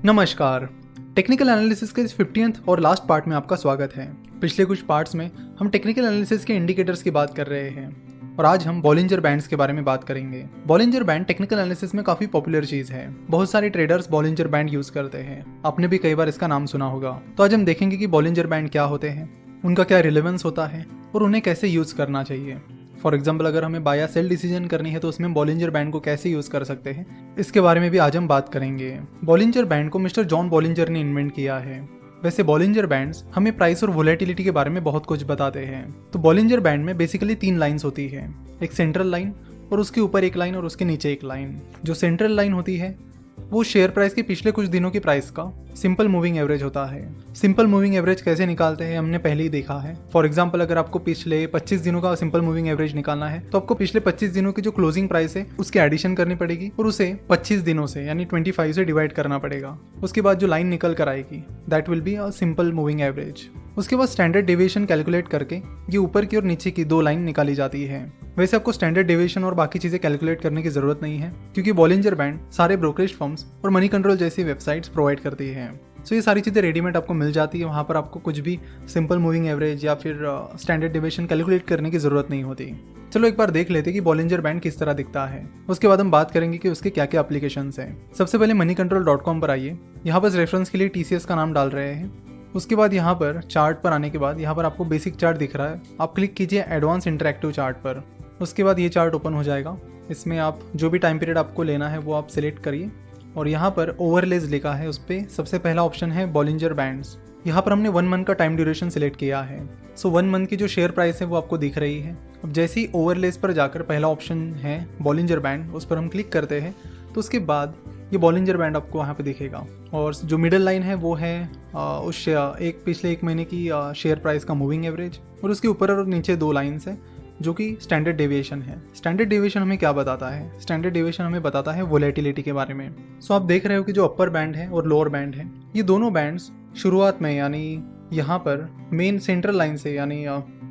नमस्कार। Technical analysis के इस 15th और लास्ट पार्ट में आपका स्वागत है। पिछले कुछ पार्ट्स में हम टेक्निकल एनालिसिस के इंडिकेटर्स की बात कर रहे हैं और आज हम बॉलिंजर बैंड्स के बारे में बात करेंगे। बॉलिंजर बैंड टेक्निकल एनालिसिस में काफी पॉपुलर चीज है। बहुत सारे ट्रेडर्स बॉलिंजर बैंड यूज करते हैं। आपने भी कई बार इसका नाम सुना होगा। तो आज हम देखेंगे कि बॉलिंजर बैंड क्या होते हैं, उनका क्या रिलेवेंस होता है और उन्हें कैसे यूज करना चाहिए। फॉर एग्जाम्पल, अगर हमें बाय या सेल डिसीजन करनी है तो उसमें बॉलिंजर बैंड को कैसे यूज कर सकते हैं, इसके बारे में भी आज हम बात करेंगे। बॉलिंजर बैंड को मिस्टर जॉन बॉलिंजर ने इन्वेंट किया है। वैसे बॉलिंजर बैंड्स हमें प्राइस और वोलेटिलिटी के बारे में बहुत कुछ बताते हैं। तो बॉलिंजर बैंड में बेसिकली 3 लाइंस होती है, एक सेंट्रल लाइन और उसके ऊपर एक लाइन और उसके नीचे एक लाइन। जो सेंट्रल लाइन होती है वो शेयर प्राइस के पिछले कुछ दिनों की प्राइस का सिंपल मूविंग एवरेज होता है। सिंपल मूविंग एवरेज कैसे निकालते हैं हमने पहले ही देखा है। फॉर एग्जांपल, अगर आपको पिछले 25 दिनों का सिंपल मूविंग एवरेज निकालना है तो आपको पिछले 25 दिनों की जो क्लोजिंग प्राइस है उसकी एडिशन करनी पड़ेगी और उसे 25 दिनों से यानी 25 से डिवाइड करना पड़ेगा। उसके बाद जो लाइन निकल कर आएगी that will be a simple moving average. उसके बाद स्टैंडर्ड डेविएशन कैलकुलेट करके ये ऊपर की और नीचे की 2 लाइन निकाली जाती है। वैसे आपको स्टैंडर्ड डेविएशन और बाकी चीजें कैलकुलेट करने की जरूरत नहीं है, क्योंकि बॉलिंजर बैंड सारे ब्रोकरेज फर्म्स और मनी कंट्रोल जैसी वेबसाइट्स प्रोवाइड करती है। सो ये सारी चीज़ें रेडीमेड आपको मिल जाती है। वहाँ पर आपको कुछ भी सिंपल मूविंग एवरेज या फिर स्टैंडर्ड डेविएशन कैलकुलेट करने की जरूरत नहीं होती। चलो एक बार देख लेते हैं कि बॉलिंजर बैंड किस तरह दिखता है। उसके बाद हम बात करेंगे कि उसके क्या क्या एप्लीकेशंस हैं। सबसे पहले moneycontrol.com पर आइए। यहाँ पर रेफरेंस के लिए TCS का नाम डाल रहे हैं। उसके बाद यहाँ पर चार्ट पर आने के बाद यहाँ पर आपको बेसिक चार्ट दिख रहा है, आप क्लिक कीजिए एडवांस इंटरैक्टिव चार्ट पर। उसके बाद ये चार्ट ओपन हो जाएगा। इसमें आप जो भी टाइम पीरियड आपको लेना है वो आप सिलेक्ट करिए और यहाँ पर ओवरलेज लिखा है, उस पर सबसे पहला ऑप्शन है बॉलिंजर बैंड्स। यहाँ पर हमने 1 मंथ का टाइम ड्यूरेशन सिलेक्ट किया है। सो 1 मंथ की जो शेयर प्राइस है वो आपको दिख रही है। अब जैसे ही ओवरलेज पर जाकर पहला ऑप्शन है बॉलिंजर बैंड, उस पर हम क्लिक करते हैं तो उसके बाद ये बॉलिंजर बैंड आपको वहाँ पे दिखेगा। और जो मिडिल लाइन है वो है पिछले 1 महीने की शेयर प्राइस का मूविंग एवरेज और उसके ऊपर और नीचे 2 लाइन्स है जो कि स्टैंडर्ड डेविएशन है। स्टैंडर्ड डेविएशन हमें क्या बताता है? स्टैंडर्ड डेविएशन हमें बताता है वोलेटिलिटी के बारे में। सो आप देख रहे हो कि जो अपर बैंड है और लोअर बैंड है, ये दोनों बैंड्स शुरुआत में यानी यहाँ पर मेन सेंट्रल लाइन से यानी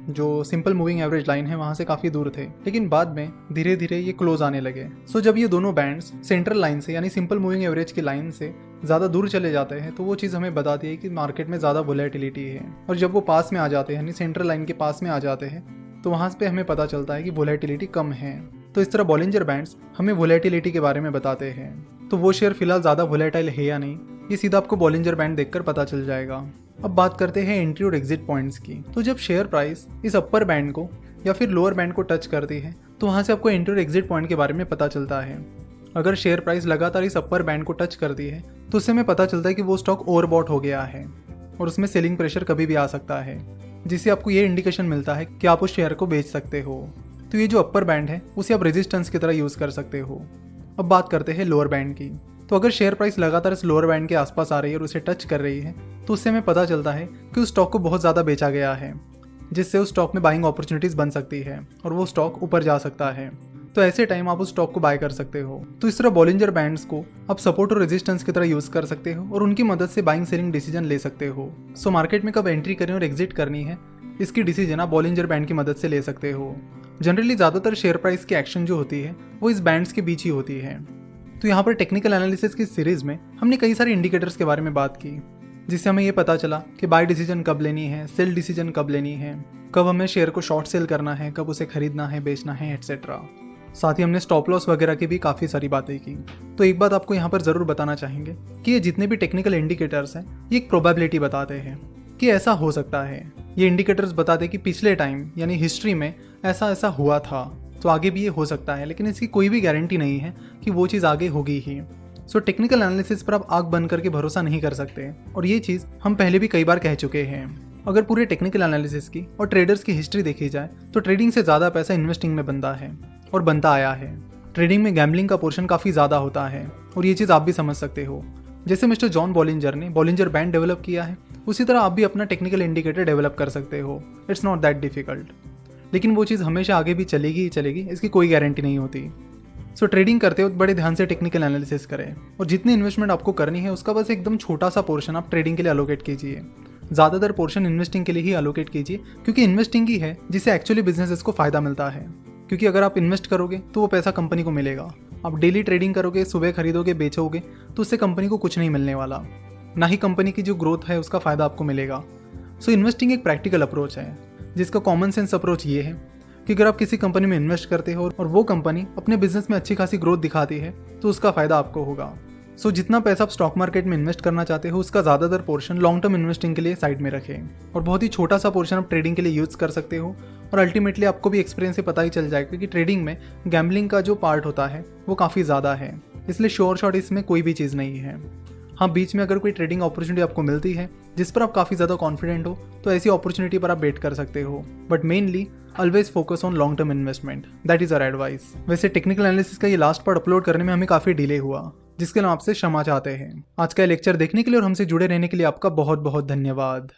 जो सिंपल मूविंग एवरेज लाइन है वहाँ से काफ़ी दूर थे, लेकिन बाद में धीरे धीरे ये क्लोज आने लगे। सो जब ये दोनों बैंड्स सेंट्रल लाइन से यानी सिंपल मूविंग एवरेज की लाइन से ज़्यादा दूर चले जाते हैं तो वो चीज़ हमें बताती है कि मार्केट में ज़्यादा वोलेटिलिटी है। और जब वो पास में आ जाते हैं यानी सेंट्रल लाइन के पास में आ जाते हैं तो वहाँ पे हमें पता चलता है कि वोलेटिलिटी कम है। तो इस तरह बॉलिंजर बैंड्स हमें वोलेटिलिटी के बारे में बताते हैं। तो वो शेयर फिलहाल ज़्यादा वोलेटाइल है या नहीं, ये सीधा आपको बॉलिंजर बैंड देखकर पता चल जाएगा। अब बात करते हैं एंट्री और एग्जिट पॉइंट्स की। तो जब शेयर प्राइस इस अपर बैंड को या फिर लोअर बैंड को टच करती है तो वहाँ से आपको एंट्री और एग्जिट पॉइंट के बारे में पता चलता है। अगर शेयर प्राइस लगातार इस अपर बैंड को टच करती है तो उससे हमें पता चलता है कि वो स्टॉक ओवरबॉट हो गया है और उसमें सेलिंग प्रेशर कभी भी आ सकता है, जिससे आपको ये इंडिकेशन मिलता है कि आप उस शेयर को बेच सकते हो। तो ये जो अपर बैंड है उसे आप रेजिस्टेंस की तरह यूज़ कर सकते हो। अब बात करते हैं लोअर बैंड की। तो अगर शेयर प्राइस लगातार इस लोअर बैंड के आसपास आ रही है और उसे टच कर रही है तो उससे हमें पता चलता है कि उस स्टॉक को बहुत ज़्यादा बेचा गया है, जिससे उस स्टॉक में बाइंग अपॉर्चुनिटीज़ बन सकती है और वो स्टॉक ऊपर जा सकता है। तो ऐसे टाइम आप उस स्टॉक को बाय कर सकते हो। तो इस तरह बॉलिंजर बैंड्स को आप सपोर्ट और रेजिस्टेंस की तरह यूज़ कर सकते हो और उनकी मदद से बाइंग सेलिंग डिसीजन ले सकते हो। सो मार्केट में कब एंट्री करनी और एग्जिट करनी है इसकी डिसीजन आप बॉलिंजर बैंड की मदद से ले सकते हो। जनरली ज़्यादातर शेयर प्राइस की एक्शन जो होती है वो इस बैंड्स के बीच ही होती है। तो यहाँ पर टेक्निकल एनालिसिस की सीरीज में हमने कई सारे इंडिकेटर्स के बारे में बात की, जिससे हमें ये पता चला कि बाय डिसीजन कब लेनी है, सेल डिसीजन कब लेनी है, कब हमें शेयर को शॉर्ट सेल करना है, कब उसे खरीदना है, बेचना है, एटसेट्रा। साथ ही हमने स्टॉप लॉस वगैरह की भी काफ़ी सारी बातें की। तो एक बात आपको यहाँ पर ज़रूर बताना चाहेंगे कि ये जितने भी टेक्निकल इंडिकेटर्स हैं ये एक प्रोबेबिलिटी बताते हैं कि ऐसा हो सकता है। ये इंडिकेटर्स बताते कि पिछले टाइम यानी हिस्ट्री में ऐसा ऐसा हुआ था, तो आगे भी ये हो सकता है, लेकिन इसकी कोई भी गारंटी नहीं है कि वो चीज़ आगे होगी ही। सो टेक्निकल एनालिसिस पर आप आंख बंद करके भरोसा नहीं कर सकते और ये चीज़ हम पहले भी कई बार कह चुके हैं। अगर पूरे टेक्निकल एनालिसिस की और ट्रेडर्स की हिस्ट्री देखी जाए तो ट्रेडिंग से ज़्यादा पैसा इन्वेस्टिंग में बनता है और बनता आया है। ट्रेडिंग में गैम्बलिंग का पोर्शन काफ़ी ज़्यादा होता है और ये चीज़ आप भी समझ सकते हो। जैसे मिस्टर जॉन बॉलिंजर ने बॉलिंजर बैंड डेवलप किया है, उसी तरह आप भी अपना टेक्निकल इंडिकेटर डेवलप कर सकते हो। It's not that difficult. लेकिन वो चीज़ हमेशा आगे भी चलेगी ही चलेगी, इसकी कोई गारंटी नहीं होती। सो ट्रेडिंग करते वक्त बड़े ध्यान से टेक्निकल एनालिसिस करें और जितनी इन्वेस्टमेंट आपको करनी है उसका बस एकदम छोटा सा पोर्शन आप ट्रेडिंग के लिए अलोकेट कीजिए। ज़्यादातर पोर्शन इन्वेस्टिंग के लिए ही अलोकेट कीजिए, क्योंकि इन्वेस्टिंग ही है जिससे एक्चुअली बिजनेसेस को फ़ायदा मिलता है। क्योंकि अगर आप इन्वेस्ट करोगे तो वो पैसा कंपनी को मिलेगा, आप डेली ट्रेडिंग करोगे, सुबह खरीदोगे, बेचोगे, तो उससे कंपनी को कुछ नहीं मिलने वाला, ना ही कंपनी की जो ग्रोथ है उसका फ़ायदा आपको मिलेगा। सो इन्वेस्टिंग एक प्रैक्टिकल अप्रोच है, जिसका कॉमन सेंस अप्रोच ये है कि अगर आप किसी कंपनी में इन्वेस्ट करते हो और वो कंपनी अपने बिजनेस में अच्छी खासी ग्रोथ दिखाती है तो उसका फ़ायदा आपको होगा। सो जितना पैसा आप स्टॉक मार्केट में इन्वेस्ट करना चाहते हो उसका ज़्यादातर पोर्शन लॉन्ग टर्म इन्वेस्टिंग के लिए साइड में रखें और बहुत ही छोटा सा पोर्शन आप ट्रेडिंग के लिए यूज़ कर सकते हो। और अल्टीमेटली आपको भी एक्सपीरियंस से पता ही चल जाएगा कि ट्रेडिंग में गैम्बलिंग का जो पार्ट होता है वो काफ़ी ज़्यादा है, इसलिए श्योर शॉट इसमें कोई भी चीज़ नहीं है। हाँ, बीच में अगर कोई ट्रेडिंग अपॉर्चुनिटी आपको मिलती है जिस पर आप काफ़ी ज़्यादा कॉन्फिडेंट हो तो ऐसी अपॉर्चुनिटी पर आप बेट कर सकते हो, but mainly always focus on long term investment, that is our advice. वैसे टेक्निकल एनालिसिस का ये लास्ट पार्ट अपलोड करने में हमें काफ़ी डिले हुआ, जिसके लिए हम आपसे क्षमा चाहते हैं। आज का लेक्चर देखने के लिए और हमसे जुड़े रहने के लिए आपका बहुत बहुत धन्यवाद।